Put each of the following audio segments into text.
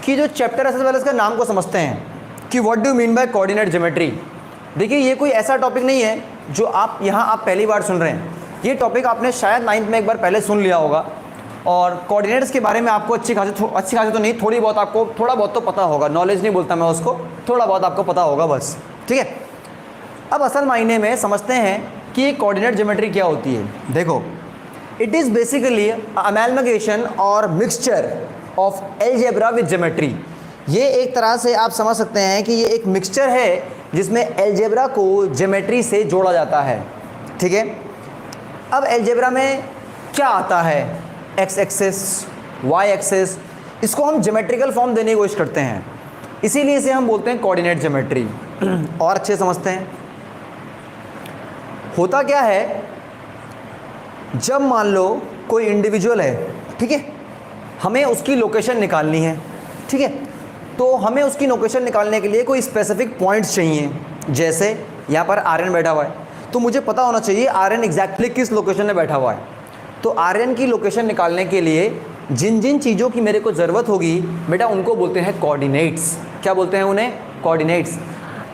की जो चैप्टर है सबसे पहले इसका नाम को समझते हैं कि what do mean by coordinate geometry. देखिए ये कोई ऐसा टॉपिक नहीं है जो आप पहली बार सुन रहे हैं। ये टॉपिक आपने शायद 9th में एक बार पहले सुन लिया होगा और कोऑर्डिनेट्स के बारे में आपको अच्छी खासी तो नहीं, थोड़ी बहुत आपको थोड़ा बहुत तो पता होगा। नॉलेज नहीं बोलता मैं उसको, थोड़ा बहुत आपको पता होगा बस, ठीक है। अब असल मायने में समझते हैं कि ये कोऑर्डिनेट ज्योमेट्री क्या होती है। देखो, इट इज़ बेसिकली अमैलगेशन और mixture of algebra with geometry. ये एक तरह से आप समझ सकते हैं कि ये एक मिक्सचर है जिसमें अलजेब्रा को ज्योमेट्री से जोड़ा जाता है, ठीक है। अब अलजेब्रा में क्या आता है, एक्स एक्सिस, वाई एक्सिस, इसको हम ज्योमेट्रिकल फॉर्म देने की कोशिश करते हैं, इसीलिए इसे हम बोलते हैं कोऑर्डिनेट ज्योमेट्री। और अच्छे समझते हैं होता क्या है। जब मान लो कोई इंडिविजुअल है, ठीक है, हमें उसकी लोकेशन निकालनी है, ठीक है, तो हमें उसकी लोकेशन निकालने के लिए कोई स्पेसिफिक पॉइंट्स चाहिए। जैसे यहाँ पर आर्यन बैठा हुआ है, तो मुझे पता होना चाहिए आर्यन एग्जैक्टली किस लोकेशन में बैठा हुआ है। तो आर्यन की लोकेशन निकालने के लिए जिन जिन चीज़ों की मेरे को ज़रूरत होगी बेटा, उनको बोलते हैं कोऑर्डिनेट्स। क्या बोलते हैं उन्हें? कोऑर्डिनेट्स।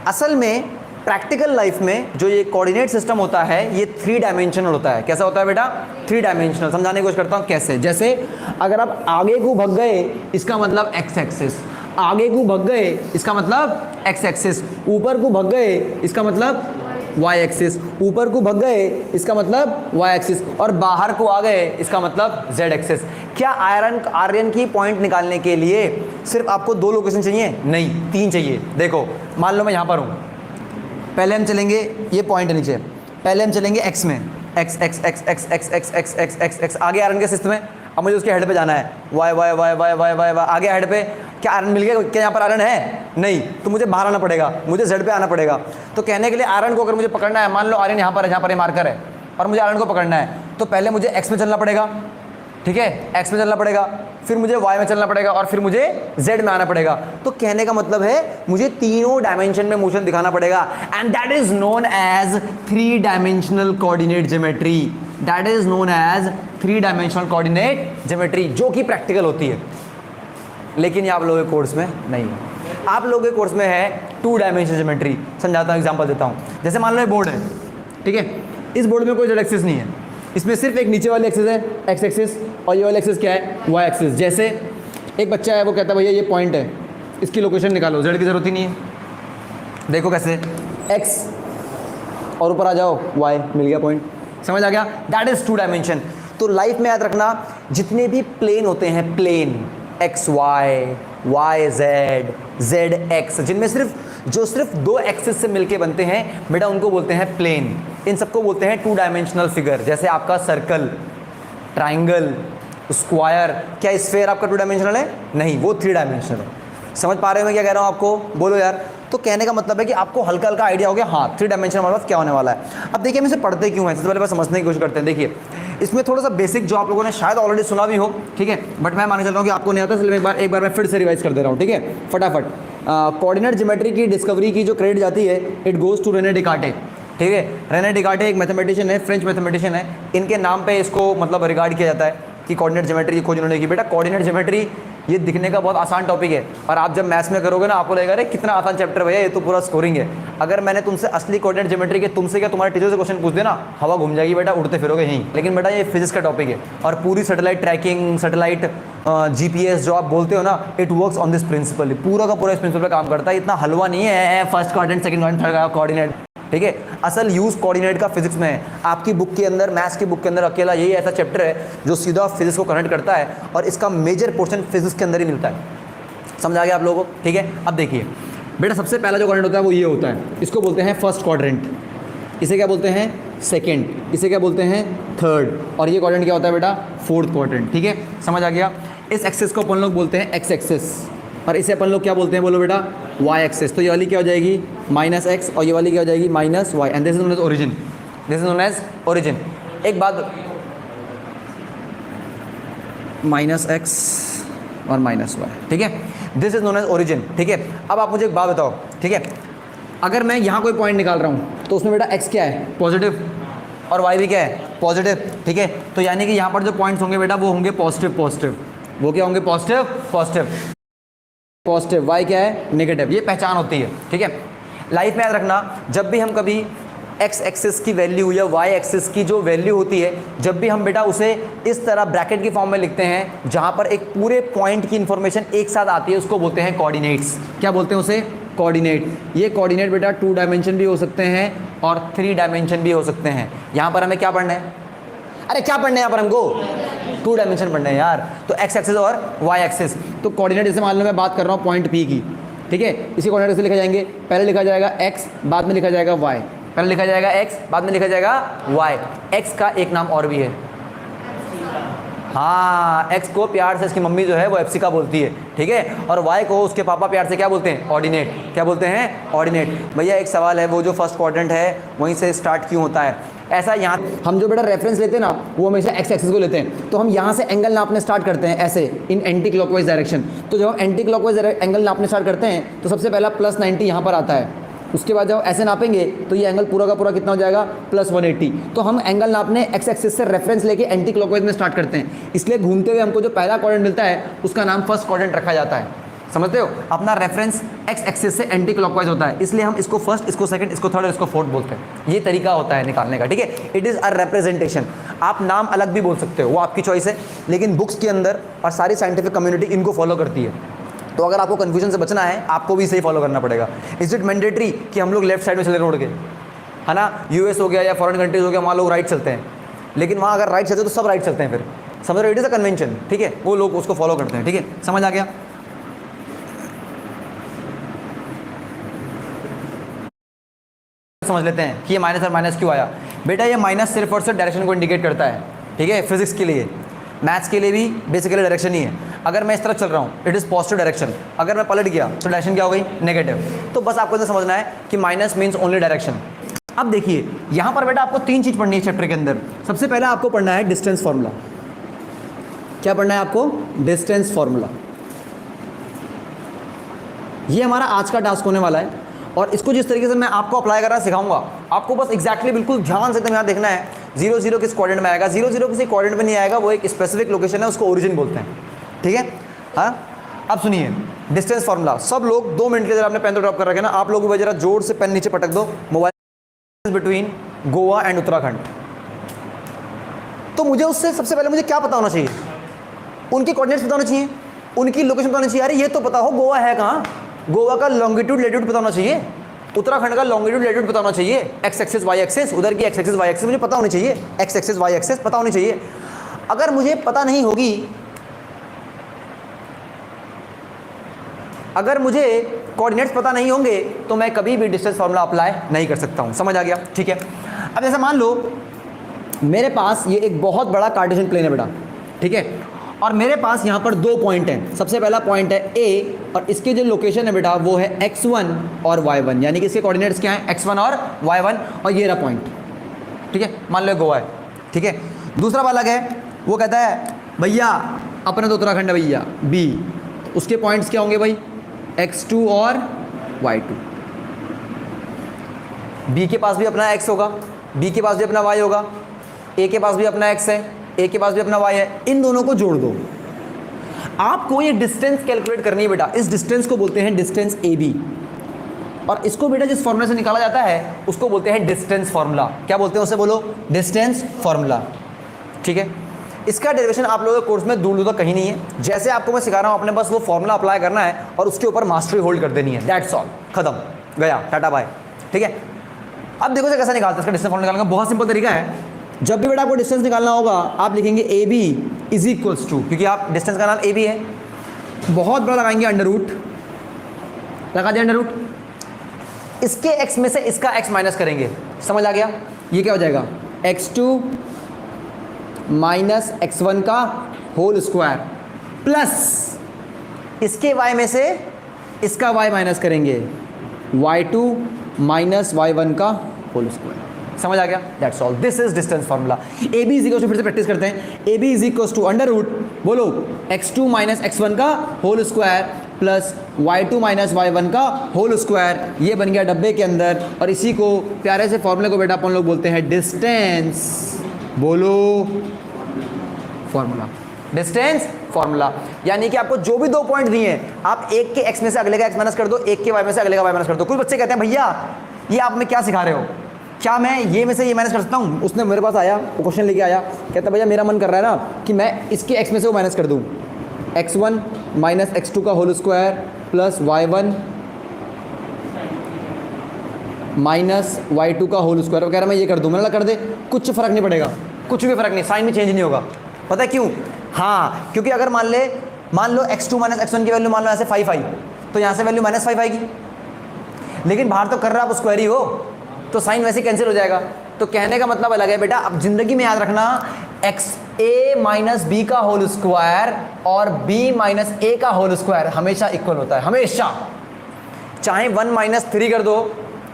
असल में प्रैक्टिकल लाइफ में जो ये कोऑर्डिनेट सिस्टम होता है ये 3 डायमेंशनल होता है। कैसा होता है बेटा? 3 डायमेंशनल। समझाने की कोशिश करता हूँ कैसे। जैसे अगर आप आगे को भग गए इसका मतलब एक्स एक्सिस, आगे को भग गए इसका मतलब एक्स एक्सिस, ऊपर को भग गए इसका मतलब वाई एक्सिस, ऊपर को भग गए इसका मतलब वाई एक्सिस, और बाहर को आ गए इसका मतलब जेड एक्सिस। क्या आर्यन की पॉइंट निकालने के लिए सिर्फ आपको 2 लोकेशन चाहिए? नहीं, 3 चाहिए। देखो, मान लो मैं यहाँ पर हूँ, पहले हम चलेंगे, ये पॉइंट है नीचे, पहले हम चलेंगे एक्स में, x x x x x x x x x x, आगे आर्यन के सिस्टम में। अब मुझे उसके हेड पे जाना है, why why why why why why why, आगे हेड पे क्या आर्यन मिल गया? क्या यहाँ पर आर्यन है? नहीं, तो मुझे बाहर आना पड़ेगा, मुझे जेड पे आना पड़ेगा। तो कहने के लिए आर्यन को अगर मुझे पकड़ना है, मान लो आर्यन यहाँ पर है, जहाँ पर ये मार्कर है, और मुझे आर्यन को पकड़ना है, तो पहले मुझे एक्स में चलना पड़ेगा, ठीक है, एक्स में चलना पड़ेगा, फिर मुझे वाई में चलना पड़ेगा, और फिर मुझे जेड में आना पड़ेगा। तो कहने का मतलब है मुझे तीनों डायमेंशन में मोशन दिखाना पड़ेगा, and that is known as 3 dimensional coordinate geometry. That is known as 3 dimensional coordinate geometry, जो कि प्रैक्टिकल होती है, लेकिन ये आप लोगों के कोर्स में नहीं है। आप लोगों के कोर्स में है 2 डायमेंशनल ज्योमेट्री। समझाता हूँ, एग्जाम्पल देता हूँ। जैसे मान लो ये बोर्ड है, ठीक है, इस बोर्ड में कोई जेड एक्सिस नहीं है, इसमें सिर्फ एक नीचे वाली एक्सिस है एक्स एक्सिस, और ये वाली एक्सिस क्या है? Y axis. जैसे एक बच्चा है, वो कहता है भैया ये पॉइंट है, इसकी लोकेशन निकालो, जेड की जरूरत ही नहीं है। देखो कैसे, एक्स और ऊपर आ जाओ वाई, मिल गया पॉइंट। समझ आ गया? That is 2 dimension. तो लाइफ में याद रखना, जितने भी प्लेन होते हैं, plane X Y, Y Z, Z X, जिनमें सिर्फ 2 एक्सिस से मिलके बनते हैं बेटा, उनको बोलते हैं प्लेन। इन सबको बोलते हैं 2 डायमेंशनल फिगर। जैसे आपका सर्कल, ट्राइंगल, स्क्वायर। क्या स्फेयर आपका 2 डायमेंशनल है? नहीं, वो 3 डायमेंशनल है। समझ पा रहे हो मैं क्या कह रहा हूँ आपको? बोलो यार। तो कहने का मतलब है कि आपको हल्का हल्का आइडिया हो गया, हाँ 3 डायमेंशनल हमारे पास क्या होने वाला है। अब देखिए हम इसे पढ़ते क्यों हैं, सबसे पहले समझने की कोशिश करते हैं। देखिए इसमें थोड़ा सा बेसिक जो आप लोगों ने शायद ऑलरेडी सुना भी हो, ठीक है, बट मैं मानने चल रहा हूँ कि आपको नहीं आता, इसलिए एक बार मैं फिर से रिवाइज कर दे रहा हूँ, ठीक है, फटाफट। कोऑर्डिनेट ज्योमेट्री की डिस्कवरी की जो क्रेडिट जाती है, इट गोज टू रेने डिकार्टे, ठीक है। रेने डिकार्टे एक मैथमेटिशियन है, फ्रेंच मैथमेटिशियन है। इनके नाम पे इसको मतलब रिगार्ड किया जाता है कि कोऑर्डिनेट ज्योमेट्री की खोज उन्होंने की। बेटा कोऑर्डिनेट ज्योमेट्री ये दिखने का बहुत आसान टॉपिक है, और आप जब मैथ्स में करोगे ना, आपको लगेगा अरे कितना आसान चैप्टर भैया, ये तो पूरा स्कोरिंग है। अगर मैंने तुमसे असली कोऑर्डिनेट ज्योमेट्री के तुमसे क्या तुम्हारे टीचर से क्वेश्चन पूछ देना, हवा घूम जाएगी बेटा, उड़ते फिरोगे यहीं। लेकिन बेटा ये फिजिक्स का टॉपिक है, और पूरी सैटेलाइट ट्रैकिंग, सैटेलाइट GPS जो आप बोलते हो ना, it works on this principle. पूरा का पूरा इस प्रिंसिपल पर काम करता है। इतना हलवा नहीं है first coordinate, second coordinate, third coordinate, ठीक है। असल यूज कोऑर्डिनेट का फिजिक्स में है। आपकी बुक के अंदर, मैथ्स की बुक के अंदर अकेला यही ऐसा चैप्टर है जो सीधा फिजिक्स को कनेक्ट करता है, और इसका मेजर पोर्शन फिजिक्स के अंदर ही मिलता है। समझ आ गया आप लोगों को? ठीक है। अब देखिए बेटा, सबसे पहला जो कोऑर्डिनेट होता है वो ये होता है, इसको बोलते हैं फर्स्ट क्वाड्रेंट, इसे क्या बोलते हैं? सेकंड, इसे क्या बोलते हैं? थर्ड, और ये क्वाड्रेंट क्या होता है बेटा? फोर्थ क्वाड्रेंट, ठीक है। समझ आ गया? इस एक्सिस को अपन लोग बोलते हैं एक्स एक्सिस, और इसे अपन लोग क्या बोलते हैं? बोलो बेटा, वाई एक्सिस। तो ये वाली क्या हो जाएगी? -x, और ये वाली क्या हो जाएगी? -y, and this is known as origin. This is known as origin. एक बात, -x और -y, ठीक है, this is known as origin, ठीक है। अब आप मुझे एक बात बताओ, ठीक है, अगर मैं यहाँ कोई पॉइंट निकाल रहा हूँ तो उसमें बेटा x क्या है? पॉजिटिव, और y भी क्या है? पॉजिटिव, ठीक है। तो यानी कि यहाँ पर जो पॉइंट्स होंगे बेटा वो होंगे पॉजिटिव पॉजिटिव, वो क्या होंगे? Positive positive. पॉजिटिव, y क्या है नेगेटिव, ये पहचान होती है। ठीक है, लाइफ में याद रखना, जब भी हम कभी x एक्सिस की वैल्यू या y एक्सिस की जो वैल्यू होती है, जब भी हम बेटा उसे इस तरह ब्रैकेट की फॉर्म में लिखते हैं जहां पर एक पूरे पॉइंट की इंफॉर्मेशन एक साथ आती है, उसको बोलते हैं कोऑर्डिनेट्स। क्या बोलते हैं उसे? कोऑर्डिनेट। ये कोऑर्डिनेट बेटा 2 डायमेंशन भी हो सकते हैं और 3 डायमेंशन भी हो सकते हैं। यहाँ पर हमें क्या पढ़ना है? अरे क्या पढ़ना है यहाँ पर हमको? 2 डायमेंशन पढ़ना है यार। तो x एक्सिस और y एक्सिस। तो कोऑर्डिनेट जैसे मान लो मैं बात कर रहा हूँ पॉइंट P की, ठीक है, इसी कोऑर्डिनेट से लिखा जाएंगे, पहले लिखा जाएगा x, बाद में लिखा जाएगा y, पहले लिखा जाएगा x, बाद में लिखा जाएगा y। x का एक नाम और भी है, हाँ, x को प्यार से इसकी मम्मी जो है वो एप्सिका बोलती है, ठीक है, और y को उसके पापा प्यार से क्या बोलते हैं? ऑर्डिनेट। क्या बोलते हैं? ऑर्डिनेट। भैया एक सवाल है, वो जो फर्स्ट क्वाड्रेंट है वहीं से स्टार्ट क्यों होता है? ऐसा यहाँ हम जो बेटा रेफरेंस लेते हैं ना, वो हमेशा x एक्सिस को लेते हैं, तो हम यहाँ से एंगल नापने स्टार्ट करते हैं ऐसे इन एंटी क्लॉकवाइज डायरेक्शन। तो जब हम एंटी क्लॉकवाइज एंगल नापने स्टार्ट करते हैं तो सबसे पहला +90 यहाँ पर आता है, उसके बाद जब ऐसे नापेंगे तो ये एंगल पूरा का पूरा कितना हो जाएगा? +180। तो हम एंगल नापने x एक्सिस से रेफरेंस लेके एंटी क्लॉकवाइज में स्टार्ट करते हैं, इसलिए घूमते हुए हमको जो पहला क्वाड्रेंट मिलता है उसका नाम फर्स्ट क्वाड्रेंट रखा जाता है। समझते हो? अपना रेफरेंस x एक्सिस से एंटी क्लॉकवाइज होता है, इसलिए हम इसको फर्स्ट, इसको सेकंड, इसको थर्ड और इसको फोर्थ बोलते हैं। ये तरीका होता है निकालने का, ठीक है। It is a representation. आप नाम अलग भी बोल सकते हो, वो आपकी चॉइस है, लेकिन बुक्स के अंदर और सारी साइंटिफिक कम्युनिटी इनको फॉलो करती है। तो अगर आपको कन्फ्यूजन से बचना है, आपको भी सही फॉलो करना पड़ेगा। इज इट मैंडेटरी कि हम लोग लेफ्ट साइड में चले रोड के, है ना? यूएस हो गया या फॉरेन कंट्रीज हो गया, वहाँ लोग राइट चलते हैं, लेकिन वहाँ अगर राइट चलते तो सब राइट चलते हैं, फिर समझ रहे हो? इट इज़ अ कन्वेंशन, ठीक है, वो लोग उसको फॉलो करते हैं, ठीक है। समझ आ गया? समझ लेते हैं कि ये माइनस और माइनस क्यों आया। बेटा ये माइनस सिर्फ और सिर्फ डायरेक्शन को इंडिकेट करता है, ठीक है, फिजिक्स के लिए। मैथ्स के लिए भी बेसिकली डायरेक्शन ही है। अगर मैं इस तरफ चल रहा हूँ, इट इज़ पॉजिटिव डायरेक्शन, अगर मैं पलट गया तो डायरेक्शन क्या हो गई? नेगेटिव। तो बस आपको इतना समझना है कि माइनस मीन्स ओनली डायरेक्शन। अब देखिए यहाँ पर बेटा आपको 3 चीज़ पढ़नी है चैप्टर के अंदर। सबसे पहला आपको पढ़ना है डिस्टेंस फार्मूला। क्या पढ़ना है आपको? Distance formula. ये हमारा आज का टास्क होने वाला है, और इसको जिस तरीके से मैं आपको अप्लाई करना सिखाऊंगा, आपको बस एग्जैक्टली बिल्कुल ध्यान से एकदम यहाँ देखना है। 0 0 किस क्वाड्रेंट में आएगा? 0 0 किसी क्वाड्रेंट में नहीं आएगा, वो एक स्पेसिफिक लोकेशन है, उसको ओरिजिन बोलते हैं, ठीक है। हाँ, अब सुनिए डिस्टेंस फार्मूला। सब लोग 2 मिनट के अंदर आपने पेन तो ड्रॉप कर रखे ना, आप लोग भी जरा जोर से पेन नीचे पटक दो। Mobile between Goa and Uttarakhand. तो मुझे उससे सबसे पहले मुझे क्या पता होना चाहिए? उनके कोऑर्डिनेट्स पता होना चाहिए, उनकी लोकेशन पता होनी चाहिए। अरे ये तो पता हो गोवा है कहाँ, गोवा का लॉन्गिट्यूड लेट्यूड पता होना चाहिए, उत्तराखंड का लॉन्गिट्यूड लेट्यूड पता होना चाहिए, एक्स एक्सिस वाई एक्सिस, उधर की एक्स एक्सिस वाई एक्सिस मुझे पता होनी चाहिए, एक्स एक्सिस वाई एक्सिस पता होनी चाहिए। अगर मुझे पता नहीं होगी, अगर मुझे कोऑर्डिनेट्स पता नहीं होंगे, तो मैं कभी भी डिस्टेंस फार्मूला अप्लाई नहीं कर सकता हूं। समझ आ गया? ठीक है। अब जैसे मान लो मेरे पास ये एक बहुत बड़ा कार्टेशियन प्लेन है बेटा, ठीक है, और मेरे पास यहाँ पर 2 पॉइंट हैं। सबसे पहला पॉइंट है ए, और इसके जो लोकेशन है बेटा वो है x1 और y1, यानी कि इसके कोऑर्डिनेट्स क्या हैं? x1 और y1, और ये रहा पॉइंट, ठीक है, मान लो गोवा है, ठीक है। दूसरा वाला क्या है? वो कहता है भैया अपना तो उत्तराखंड है भैया, बी, उसके पॉइंट्स क्या होंगे भाई? x2 और y2। बी के पास भी अपना x होगा, बी के पास भी अपना y होगा, ए के पास भी अपना x है, ए के पास भी अपना y है। इन दोनों को जोड़ दो। आपको ये डिस्टेंस कैलकुलेट करनी है बेटा। इस डिस्टेंस को बोलते हैं डिस्टेंस ए बी, और इसको बेटा जिस फॉर्मूला से निकाला जाता है उसको बोलते हैं डिस्टेंस फार्मूला। क्या बोलते हैं उसे? बोलो, डिस्टेंस फार्मूला, ठीक है। इसका डेरिवेशन आप लोगों के कोर्स में दूर दूर तक कहीं नहीं है। जैसे आपको मैं सिखा रहा हूँ, आपने बस वो फॉर्मूला अप्लाई करना है और उसके ऊपर मास्टरी होल्ड कर देनी है। दैट्स ऑल, खत्म, गया, टाटा बाय, ठीक है। अब देखो से कैसा निकालते हैं इसका डिस्टेंस फार्मूला निकालने का। बहुत सिंपल तरीका है। जब भी बेटा आपको डिस्टेंस निकालना होगा, आप लिखेंगे A B is equals to, क्योंकि आप डिस्टेंस का नाम ए बी है, बहुत बड़ा लगाएंगे अंडर रूट, लगा दिया अंडर रूट, इसके x में से इसका x माइनस करेंगे। समझ आ गया? ये क्या हो जाएगा? x2 माइनस x1 का होल स्क्वायर प्लस इसके y में से इसका y माइनस करेंगे, y2 माइनस y1 का होल स्क्वायर। समझ आ गया? That's all, this is distance formula. A B is equal to, फिर से प्रैक्टिस करते हैं, A B is equal to under root, बोलो, x2 माइनस x1 का whole square plus y2 minus y1 का होल स्क्वायर। ये बन गया डब्बे के अंदर, और इसी को प्यारे से फॉर्मूले को बेटा अपन लोग बोलते हैं डिस्टेंस, बोलो, फार्मूला, डिस्टेंस फॉर्मूला, यानी कि आपको जो भी 2 पॉइंट दिए हैं आप एक के x में से अगले का x माइनस कर दो, एक के y में से अगले का y माइनस कर दो। कुछ बच्चे कहते हैं भैया ये आप हमें क्या सिखा रहे हो, क्या मैं ये में से ये माइनस कर सकता हूँ? उसने मेरे पास आया, वो क्वेश्चन लेके आया, कहता भैया मेरा मन कर रहा है ना कि मैं इसके x में से वो माइनस कर दूँ, x1 माइनस x2 का whole square plus y1 minus y2 का होल स्क्वायर, कह रहा मैं ये कर दूँ। मैंने कर दे, कुछ फर्क नहीं पड़ेगा, कुछ भी फर्क नहीं, साइन में चेंज नहीं होगा। पता है क्यों? हाँ, क्योंकि अगर मान लो x2 माइनस x1 की वैल्यू मान लो ऐसे 5 आई, तो यहाँ से वैल्यू -5 आएगी, लेकिन बाहर तो कर रहा आप स्क्वायर ही हो, तो साइन वैसे कैंसिल हो जाएगा। तो कहने का मतलब अलग है बेटा। अब जिंदगी में याद रखना, एक्स ए माइनस बी का होल स्क्वायर और बी माइनस ए का होल स्क्वायर हमेशा इक्वल होता है, हमेशा। चाहे 1 माइनस 3 कर दो,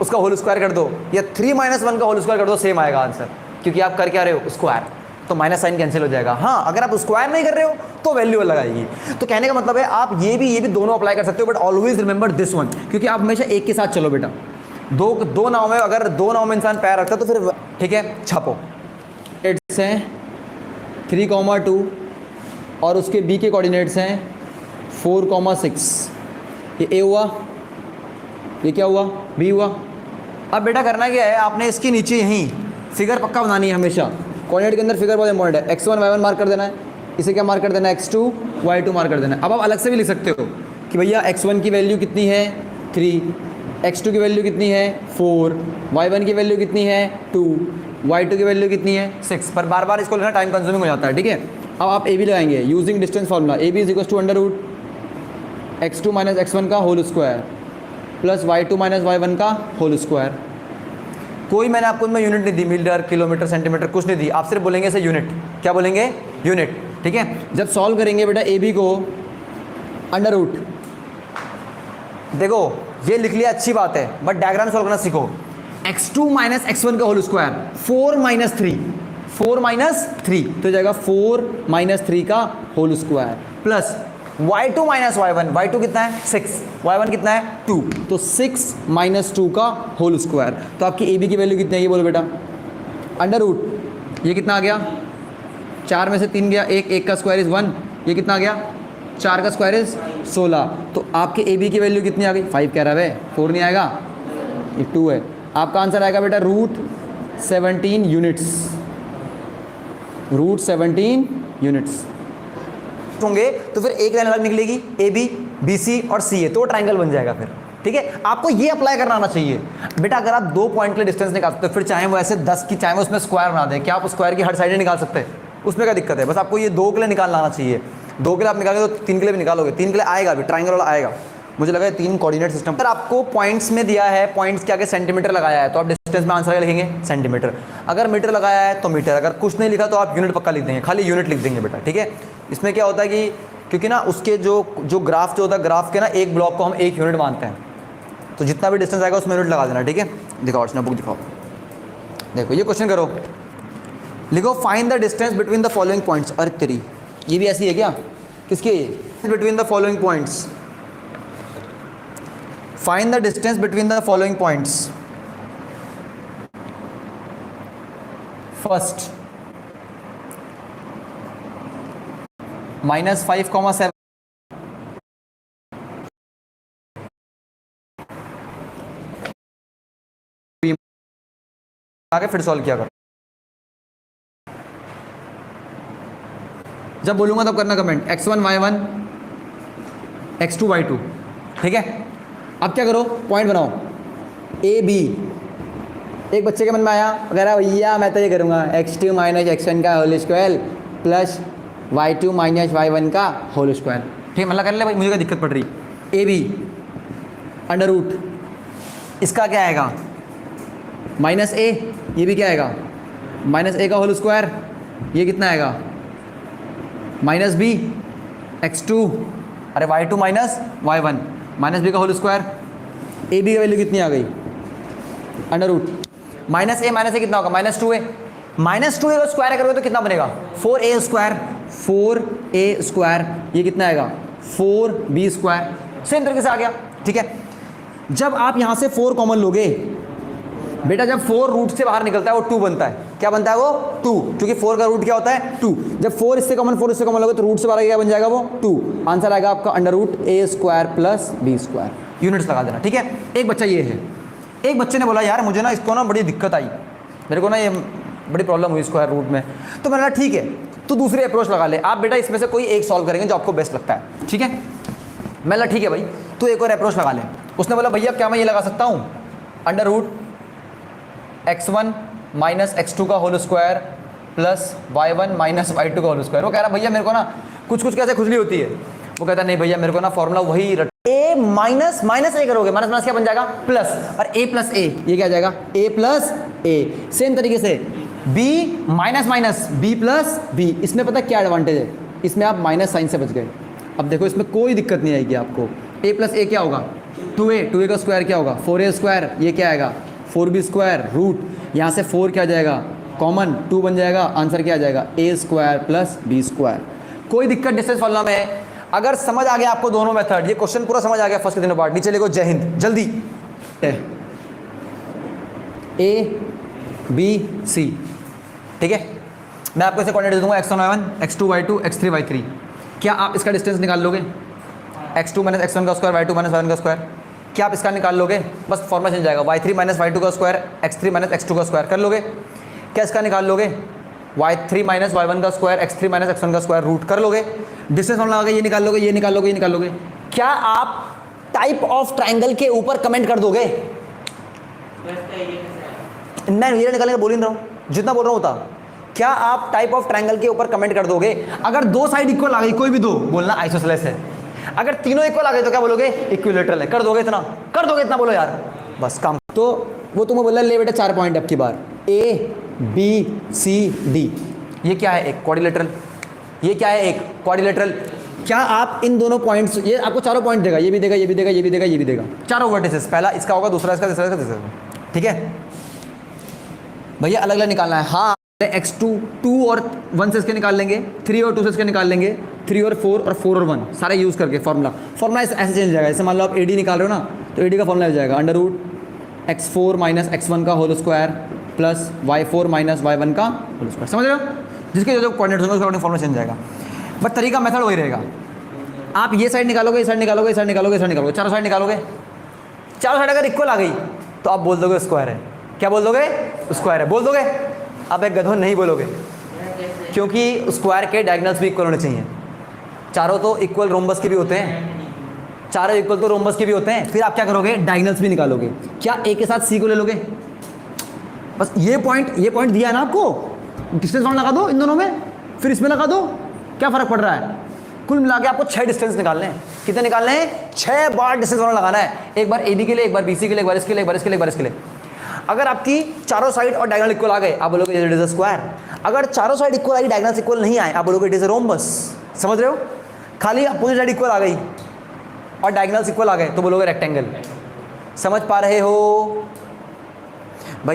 उसका होल स्क्वायर कर दो, या 3 माइनस 1 का होल स्क्वायर कर दो, सेम आएगा आंसर, क्योंकि आप कर क्या रहे हो? स्क्वायर। तो माइनस साइन कैंसिल हो जाएगा। हाँ, अगर आप स्क्वायर नहीं कर रहे हो तो वैल्यू अलग आएगी। तो कहने का मतलब है आप ये भी दोनों अप्लाई कर सकते हो, but always remember this one, क्योंकि आप हमेशा एक के साथ चलो बेटा। दो नाव में, अगर 2 नाव में इंसान पैर रखता तो फिर ठीक है, छापो। कोऑर्डिनेट्स हैं 3,2 और उसके बी के कोऑर्डिनेट्स हैं 4,6। ये ए हुआ, ये क्या हुआ? बी हुआ। अब बेटा करना क्या है, आपने इसके नीचे यहीं फिगर पक्का बनानी है हमेशा। कोऑर्डिनेट के अंदर फिगर बहुत इंपॉर्टेंट है। x1 y1 मार्क कर देना है, इसे क्या मार्क कर देना है? x2 y2 मार्क कर देना है। अब आप अलग से भी लिख सकते हो कि भैया x1 की वैल्यू कितनी है? 3, x2 की वैल्यू कितनी है? 4, y1 की वैल्यू कितनी है? 2, y2 की वैल्यू कितनी है? 6। पर बार बार इसको लेना टाइम कंज्यूमिंग हो जाता है, ठीक है। अब आप ए बी लगाएंगे using distance formula. A B is equal to under root x2 minus x1 का whole square plus y2 minus y1 का होल स्क्वायर। कोई मैंने आपको इनमें यूनिट नहीं दी, मीटर, किलोमीटर, सेंटीमीटर, कुछ नहीं दी। आप सिर्फ बोलेंगे इसे यूनिट। क्या बोलेंगे? यूनिट, ठीक है। जब सॉल्व करेंगे बेटा ए बी को अंडर रूट, देखो ये लिख लिया, अच्छी बात है, बट डायग्राम सॉल्व करना सीखो। x2 माइनस x1 का होल स्क्वायर, 4 माइनस 3, 4 माइनस 3 तो जाएगा 4 माइनस 3 का whole square plus y2 minus y1, y2 कितना है? 6, y1 कितना है? 2, तो 6 माइनस 2 का होल स्क्वायर। तो आपकी ए बी की वैल्यू कितनी है ये बोलो बेटा? अंडर रूट, ये कितना आ गया? 4 में से 3 गया, एक का स्क्वायर इज 1, ये कितना आ गया? 4 का स्क्वायर इज 16। तो आपके ए बी की वैल्यू कितनी आ गई? 5 कह रहा है, 4 नहीं आएगा, ये 2 है। आपका आंसर आएगा बेटा रूट 17 यूनिट्स, रूट 17 यूनिट्स होंगे। तो फिर एक लाइन अलग निकलेगी, ए बी, बी सी और सी ए, तो ट्राइंगल बन जाएगा फिर, ठीक है। आपको ये अप्लाई करना आना चाहिए बेटा। अगर आप 2 पॉइंट के डिस्टेंस निकाल सकते हो, फिर चाहे वो ऐसे 10 की, चाहे वो उसमें स्क्वायर बना दें, क्या आप स्क्वायर की हर साइड निकाल सकते हैं? उसमें क्या दिक्कत है? बस आपको ये 2 के लिए निकालना आना चाहिए। 2 के लिए आप निकालोगे तो 3 के लिए भी निकालोगे, 3 के लिए आएगा भी, ट्राइंगल वाला आएगा। मुझे लगा 3 कोऑर्डिनेट सिस्टम। अगर आपको पॉइंट्स में दिया है, पॉइंट्स के आगे सेंटीमीटर लगाया है, तो आप डिस्टेंस में आंसर लिखेंगे सेंटीमीटर। अगर मीटर लगाया है तो मीटर, अगर कुछ नहीं लिखा तो आप यूनिट पक्का लिख देंगे, खाली यूनिट लिख देंगे बेटा, ठीक है। इसमें क्या होता है कि क्योंकि ना उसके जो ग्राफ जो होता है, ग्राफ के ना एक ब्लॉक को हम 1 यूनिट मानते हैं, तो जितना भी डिस्टेंस आएगा उसमें यूनिट लगा देना, ठीक है। दिखाओ अर्चना, बुक दिखाओ। देखो ये क्वेश्चन करो, लिखो find the distance between the following points. अरे तेरी, ये भी ऐसी है क्या? किसकी है ये? Between the following points, find the distance between the following points. First -5,7 आगे फिर सॉल्व किया करो। जब बोलूंगा तब करना comment, x1 y1 x2 y2, ठीक है। अब क्या करो, पॉइंट बनाओ ए बी। एक बच्चे के मन में आया, वगैरह भैया मैं तो ये करूँगा x2 माइनस x1 का whole square plus y2 minus y1 का होल स्क्वायर, ठीक है। मतलब कर ले भाई, मुझे क्या दिक्कत पड़ रही। ए बी अंडर रूट, इसका क्या आएगा? माइनस ए, ये भी क्या आएगा? माइनस ए का होल स्क्वायर, ये कितना आएगा? माइनस बी x2, अरे y2 minus y1 minus B का होल स्क्वायर। ए बी की वैल्यू कितनी आ गई? अंडर रूट माइनस ए कितना होगा? -2a। -2a का स्क्वायर करोगे तो कितना बनेगा? 4a स्क्वायर, 4a स्क्वायर, ये कितना आएगा? 4b square. सेम तरीके से आ गया, ठीक है। जब आप यहाँ से 4 कॉमन लोगे बेटा, जब 4 रूट से बाहर निकलता है वो 2 बनता है, क्या बनता है वो 2, क्योंकि 4 का रूट क्या होता है 2। जब 4 इससे कॉमन लोगे तो रूट से बाहर क्या बन जाएगा वो 2। आंसर आएगा आपका under root a square plus b square. Units लगा देना, ठीक है। एक बच्चा ये है, एक बच्चे ने बोला यार मुझे ना इसको ना बड़ी दिक्कत आई, मेरे को ना ये बड़ी प्रॉब्लम हुई स्क्वायर रूट में। तो मैंने कहा ठीक है तो दूसरी अप्रोच लगा ले आप बेटा, इसमें से कोई एक सॉल्व करेंगे जो आपको बेस्ट लगता है, ठीक है। मैंने कहा ठीक है भाई तू एक और अप्रोच लगा ले। उसने बोला भैया क्या मैं ये लगा सकता हूँ under root x1 minus x2 का whole square plus y1 minus y2 का होल स्क्वायर। वो कह रहा भैया मेरे को ना कुछ कुछ कैसे खुजली होती है। वो कहता नहीं भैया मेरे को ना फॉर्मूला वही a माइनस माइनस ए करोगे, माइनस माइनस क्या बन जाएगा प्लस, और a प्लस ए ये क्या आ जाएगा a प्लस ए। सेम तरीके से b minus minus b plus b, इसमें पता क्या एडवांटेज है, इसमें आप माइनस साइन से बच गए। अब देखो इसमें कोई दिक्कत नहीं आएगी आपको। a प्लस ए क्या होगा 2a का स्क्वायर क्या होगा 4a स्क्वायर, ये क्या आएगा 4b स्क्वायर रूट, यहाँ से 4 क्या आ जाएगा कॉमन 2 बन जाएगा, आंसर क्या आ जाएगा a square plus b square. कोई दिक्कत डिस्टेंस फॉर्मूला में। अगर समझ आ गया आपको दोनों मेथड, ये क्वेश्चन पूरा समझ आ गया फर्स्ट के दिनों पार्ट, नीचे लिखो जय हिंद जल्दी। a b c, ठीक है। मैं आपको इसे कोऑर्डिनेट दे दूंगा x1 y1 x2 y2 x3 y3। क्या आप इसका डिस्टेंस निकाल लोगे x2 माइनस x1 का स्क्वायर y2 माइनस y1 का स्क्वायर, क्या आप इसका निकाल लोगे? बस फॉर्मूला चेंज जाएगा, y3 माइनस y2 का स्क्वायर x3 माइनस x2 का स्क्वायर कर लोगे। क्या इसका निकाल लोगे y3 माइनस y1 का स्क्वायर x3 माइनस x1 का स्क्वायर रूट कर लोगे। डिस्टेंस फॉर्मूला लगा के ये निकाल लोगे, ये निकाल लोगे, ये निकाल लोगे। क्या आप टाइप ऑफ ट्राइंगल के ऊपर कमेंट कर दोगे? मैं ये निकालने का बोल ही नहीं रहा हूँ, जितना बोल रहा हूँ उतना। क्या आप टाइप ऑफ ट्राइंगल के ऊपर कमेंट कर दोगे? अगर दो साइड इक्वल आ गई, कोई भी दो, बोलना आइसोसेलेस है। अगर तीनों इक्वल आ गए तो क्या बोलोगे इक्विलेटरल है। कर दोगे इतना, कर दोगे इतना, बोलो यार बस काम। तो वो तुम्हें बोला ले बेटा 4 पॉइंट अब की बार A B C D। ये क्या है एक क्वाड्रिलेटरल, ये क्या है एक क्वाड्रिलेटरल। क्या आप इन दोनों पॉइंट्स, ये आपको चारों पॉइंट देगा, ये भी देगा, ये भी देगा, ये भी देगा, ये भी देगा, चारों वर्टिसेस। पहला इसका होगा, दूसरा इसका, तीसरा इसका, तीसरा, ठीक है भैया। अलग अलग निकालना है। हाँ x2 2 और 1 से इसके निकाल लेंगे, 3 और 2 से इसके निकाल लेंगे, 3 और 4 और 4 और 1 सारे यूज़ करके फॉर्मूला ऐसे चेंज हो जाएगा। जैसे मान लो आप AD निकाल रहे हो ना, तो AD का फॉर्मूला हो जाएगा under root x4 minus x1 का whole square plus y4 minus y1 का होल स्क्वायर। समझ रहे हो? जिसके जो कोऑर्डिनेट्स होंगे उसका फॉर्मूला चेंज जाएगा, बट तरीका मेथड वही रहेगा। आप ये साइड निकालोगे, ये साइड निकालोगे, ये साइड निकालोगे, ये साइड निकालोगे, चारों साइड निकालोगे। चारों साइड अगर इक्वल आ गई तो आप बोल दोगे स्क्वायर है। क्या बोल दोगे? स्क्वायर है बोल दोगे। आप एक गधों नहीं बोलोगे, क्योंकि स्क्वायर के डायगोनल्स भी इक्वल होने चाहिए। चारों तो इक्वल रोम्बस के भी होते हैं, चारों इक्वल तो रोम्बस के भी होते हैं। फिर आप क्या करोगे? डायगोनल्स भी निकालोगे। क्या ए के साथ सी को ले लोगे? बस ये पॉइंट दिया है ना आपको, डिस्टेंस वन लगा दो इन दोनों में, फिर इसमें लगा दो, क्या फर्क पड़ रहा है? कुल मिला के आपको 6 डिस्टेंस निकालने हैं। कितने निकालने हैं? 6 बार डिस्टेंस वन लगाना है। एक बार AD के लिए, एक बार BC के लिए, एक बार इसके लिए, एक बार इसके लिए, एक बार इसके लिए। अगर आपकी चारों साइड और डायगोनल इक्वल आ गए, आप बोलोगे इट इज अ स्क्वायर। अगर चारों साइड इक्वल आई, डायगोनल्स इक्वल नहीं आए, आप बोलोगे इट इज अ रोम्बस। समझ रहे हो? खाली अपोजिट साइड इक्वल आ गई और डायगोनल्स इक्वल आ गए तो बोलोगे रेक्टेंगल। समझ पा रहे हो?